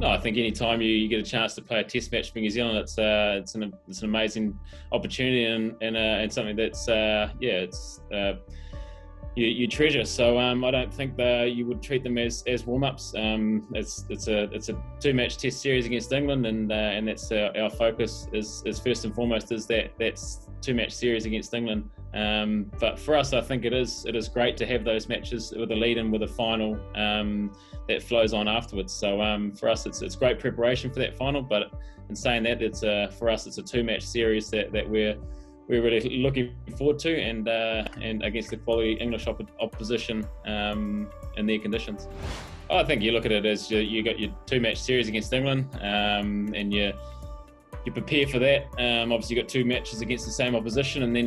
No, I think any time you get a chance to play a test match for New Zealand, it's an amazing opportunity and something that's you treasure. So I don't think that you would treat them as warm-ups. It's a 2-match test series against England, and that's our focus is first and foremost is that's 2-match series against England. But for us, I think it is great to have those matches with a lead-in, with a final that flows on afterwards. So for us, it's great preparation for that final. But in saying that, for us it's a 2-match series that we're really looking forward to, and against the quality English opposition in their conditions. I think you look at it as you got your 2-match series against England, and you prepare for that. Obviously, you got 2 matches against the same opposition, and then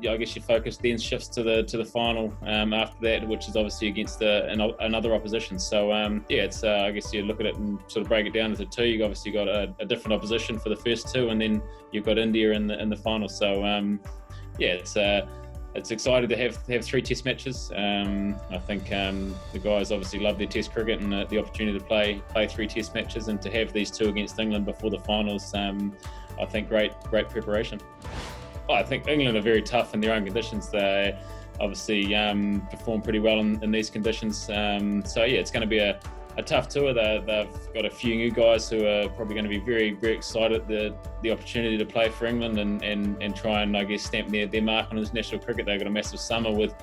I guess your focus then shifts to the final after that, which is obviously against another opposition. So it's I guess you look at it and sort of break it down into 2. You obviously got a different opposition for the first 2, and then you've got India in the final. So it's exciting to have 3 test matches. I think the guys obviously love their test cricket, and the opportunity to play 3 test matches, and to have these 2 against England before the finals, I think great preparation. I think England are very tough in their own conditions. They obviously perform pretty well in these conditions. So it's going to be a tough tour. They've got a few new guys who are probably going to be very, very excited at the opportunity to play for England and try and, I guess, stamp their mark on international cricket. They've got a massive summer with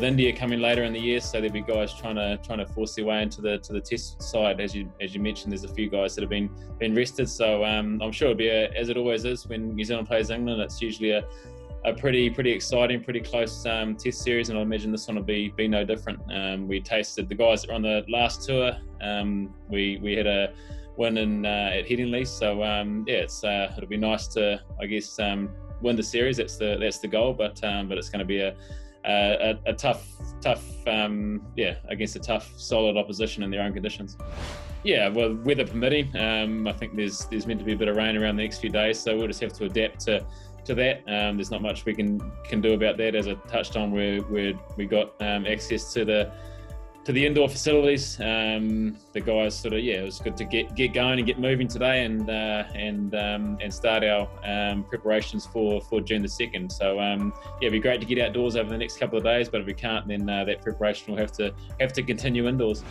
India coming later in the year, so there'll be guys trying to force their way into the test side. As you mentioned, there's a few guys that have been rested, so I'm sure it'll be as it always is when New Zealand plays England. It's usually a pretty exciting, pretty close test series, and I imagine this one will be no different. We tasted the guys that were on the last tour. We had a win at Headingley, so it'll be nice to, I guess, win the series. That's the goal, but it's going to be a tough against a tough, solid opposition in their own conditions. Yeah, well, weather permitting, I think there's meant to be a bit of rain around the next few days, so we'll just have to adapt to that. There's not much we can do about that. As I touched on, we got access to the indoor facilities. The guys sort of, it was good to get going and get moving today, and start our preparations for June the 2nd. So it'd be great to get outdoors over the next couple of days, but if we can't, then that preparation will have to continue indoors.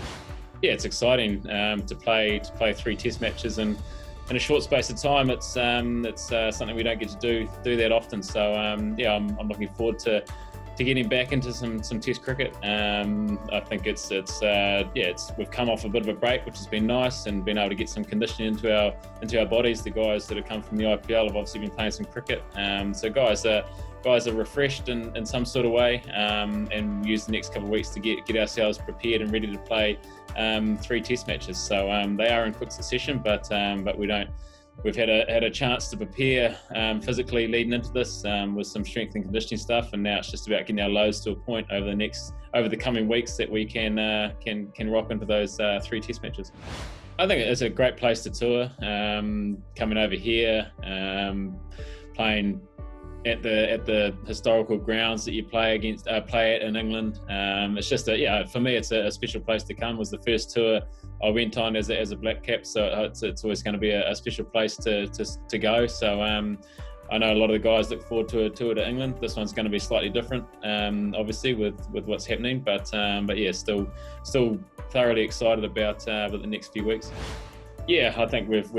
Yeah, it's exciting to play 3 test matches in a short space of time. It's something we don't get to do that often. So I'm looking forward to getting back into some test cricket. I think we've come off a bit of a break, which has been nice, and been able to get some conditioning into our bodies. The guys that have come from the IPL have obviously been playing some cricket. So guys are refreshed in some sort of way, and use the next couple of weeks to get ourselves prepared and ready to play 3 test matches. So they are in quick succession, but we've had a chance to prepare physically leading into this with some strength and conditioning stuff, and now it's just about getting our lows to a point over the coming weeks that we can rock into those 3 test matches. I think it's a great place to tour. Coming over here, playing at the historical grounds that you play at in England. It's just for me, it's a special place to come. It was the first tour I went on as a black cap, so it's always going to be a special place to go. So I know a lot of the guys look forward to a tour to England. This one's going to be slightly different, obviously with what's happening, but still thoroughly excited about the next few weeks. Yeah, I think we've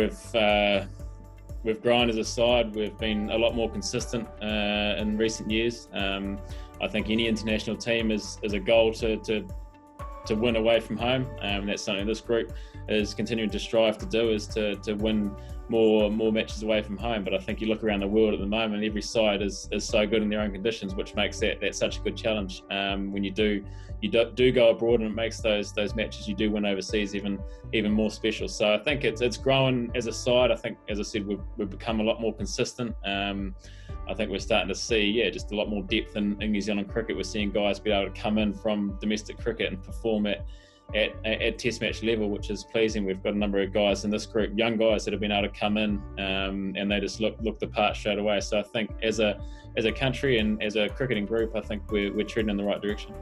grown as a side. We've been a lot more consistent in recent years. I think any international team is a goal to win away from home, and that's something this group is continuing to strive to do, is to win more matches away from home. But I think you look around the world at the moment, every side is so good in their own conditions, which makes that such a good challenge. When you do go abroad, and it makes those matches you do win overseas even more special. So I think it's growing as a side. I think, as I said, we've become a lot more consistent. I think we're starting to see just a lot more depth in New Zealand cricket. We're seeing guys be able to come in from domestic cricket and perform at test match level, which is pleasing. We've got a number of guys in this group, young guys, that have been able to come in and they just look the part straight away. So I think as a country and as a cricketing group, I think we're treading in the right direction.